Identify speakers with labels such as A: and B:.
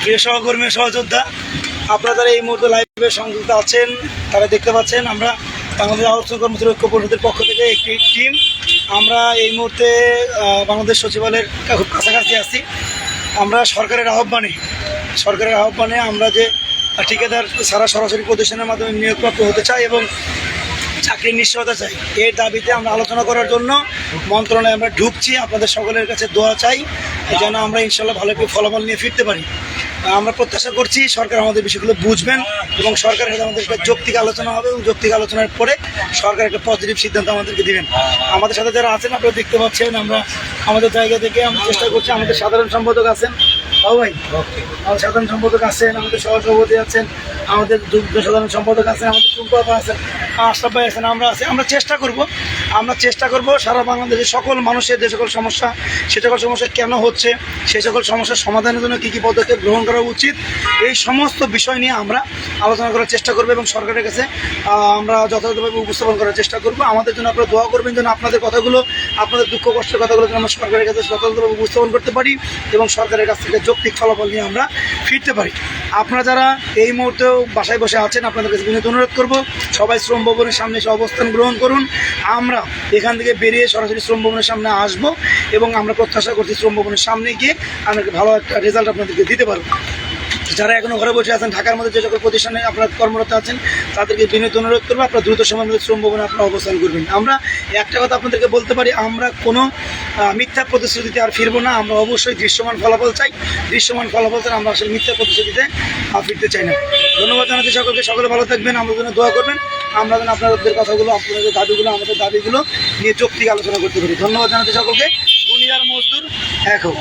A: প্রিয় সহকর্মী সহযোদ্ধা, আপনারা যারা এই মুহূর্তে লাইভে সংযুক্ত আছেন তারা দেখতে পাচ্ছেন আমরা বাংলাদেশ আলোচনা কর্মসূচি ঐক্য পরিষদের পক্ষ থেকে একটি টিম আমরা এই মুহূর্তে বাংলাদেশ সচিবালয়ের খুব কাছাকাছি আছি। আমরা সরকারের আহ্বানে আমরা যে ঠিকাদার সারা সরাসরি প্রতিষ্ঠানের মাধ্যমে নিয়োগপ্রাপ্ত হতে চাই এবং চাকরির নিশ্চয়তা চাই, এর দাবিতে আমরা আলোচনা করার জন্য মন্ত্রণালয়ে আমরা ঢুকছি। আপনাদের সকলের কাছে দোয়া চাই যেন আমরা ইনশাল্লাহ ভালো একটি ফলাফল নিয়ে ফিরতে পারি। আমরা প্রত্যাশা করছি সরকার আমাদের বিষয়গুলো বুঝবেন এবং সরকারের সাথে আমাদের একটা যৌক্তিক আলোচনা হবে এবং যৌক্তিক আলোচনার পরে সরকার একটা পজিটিভ সিদ্ধান্ত আমাদেরকে দিবেন। আমাদের সাথে যারা আছেন আপনারা দেখতে পাচ্ছেন, আমরা আমাদের জায়গা থেকে আমরা চেষ্টা করছি। আমাদের সাধারণ সম্পাদক আছেন ভাই, আমাদের সাধারণ সম্পাদক আছেন, আমাদের সহসভাপতি আছেন, আমাদের যুগ্ম সাধারণ সম্পাদক আছেন, আমাদের চুম্পা আছেন, আশরাফ ভাই আছেন, আমরা আছি। আমরা চেষ্টা করব সারা বাংলাদেশের সকল মানুষের যে সকল সমস্যা, সে সকল সমস্যা কেন হচ্ছে, সেই সকল সমস্যার সমাধানের জন্য কী কী পদক্ষেপ গ্রহণ করা উচিত, এই সমস্ত বিষয় নিয়ে আমরা আলোচনা করার চেষ্টা করব এবং সরকারের কাছে আমরা যথাযথভাবে উপস্থাপন করার চেষ্টা করব। আমাদের জন্য আপনারা দোয়া করবেন যেন আপনাদের কথাগুলো, আপনাদের দুঃখ কষ্টের কথাগুলো যেন আমরা সরকারের কাছে যথাযথভাবে উপস্থাপন করতে পারি এবং সরকারের কাছ থেকে যৌক্তিক ফলাফল নিয়ে আমরা ফিরতে পারি। আপনারা যারা এই মুহূর্তেও বাসায় বসে আছেন আপনাদের কাছে বিনীত অনুরোধ করব, সবাই শ্রম ভবনের সামনে এসে অবস্থান গ্রহণ করুন। আমরা এখান থেকে বেরিয়ে সরাসরি শ্রম ভবনের সামনে আসব এবং আমরা প্রত্যাশা করছি শ্রম ভবনের সামনে গিয়ে আমরা ভালো একটা রেজাল্ট আপনাদেরকে দিতে পারবো। যারা এখনও ঘরে বসে আছেন, ঢাকার মধ্যে যে সকল প্রতিষ্ঠানে আপনারা কর্মরত আছেন তাদেরকে বিনীত অনুরোধ করবো আপনারা দ্রুত সময়ের মধ্যে শ্রম ভবনে আপনারা অবস্থান করবেন। আমরা একটা কথা আপনাদেরকে বলতে পারি, আমরা কোনো মিথ্যা প্রতিশ্রুতিতে আর ফিরবো না। আমরা অবশ্যই দৃশ্যমান ফলাফল চাই, দৃশ্যমান ফলাফল চাই, আমরা আসলে মিথ্যা প্রতিশ্রুতিতে ফিরতে চাই না। ধন্যবাদ জানাচ্ছি সকলকে, সকলে ভালো থাকবেন, আমাদের জন্য দোয়া করবেন, আমরা যেন আপনাদের কথাগুলো, আপনাদের দাবিগুলো, আমাদের দাবিগুলো নিয়ে যৌক্তিক আলোচনা করতে পারি। ধন্যবাদ জানাচ্ছি সকলকে। দুনিয়ার মজদুর এক হোক।